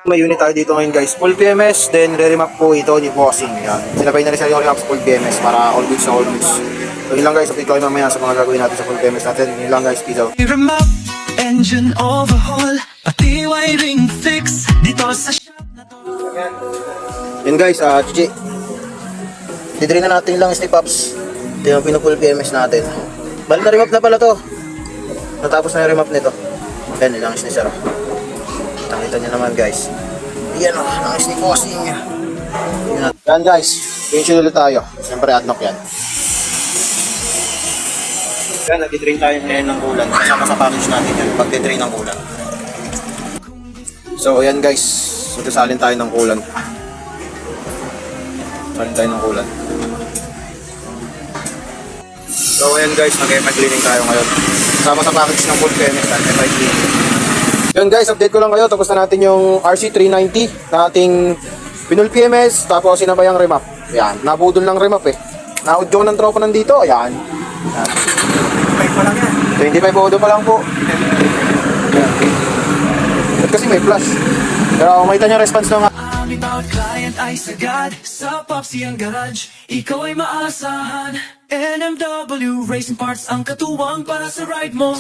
May unit tayo dito ngayon guys, full PMS, then re-remap po ito ni Bossing. Yan. Sinabay na rin siya yung remap full PMS para all goods na all goods. So yun lang guys, update ko kayo mamaya sa mga gagawin natin sa full PMS natin. Yun lang guys, peace out. Remap, engine overhaul, pati wiring fix dito sa shop na to. Yun guys, GG. Didrain na natin lang step ups. Ito yung pinupull PMS natin. Bali na remap na pala to. Natapos na yung remap nito. Yan, ilangis ni Sir. Nakita niyo naman guys. Yan o, langis ni Bossing. Yan guys, pinch ulit tayo. Siyempre adlock yan. Yan, nag-drain tayo ngayon ng ulan. Kasama sa package natin yan, pag-drain ng ulan. So yan guys, salin tayo ng ulan. Salin tayo ng ulan. So ayan guys, nag-MI cleaning tayo ngayon. Kasama sa package ng full PMS at MI cleaning. Yun guys, update ko lang kayo. Tapos na natin yung RC390 na ating pinul PMS. Tapos sinabay ang remap. Ayan, nabudol ng remap eh. Na-audio ng tropa nandito. Ayan. 25 pa lang yan. 25 audio pa lang po. Ayan. At kasi may flash. Pero makita niyo response ng Bawat client ay sagad sa Popsi ang garage. Ikaw ay maasahan. NMW Racing Parts ang katuwang para sa ride mo.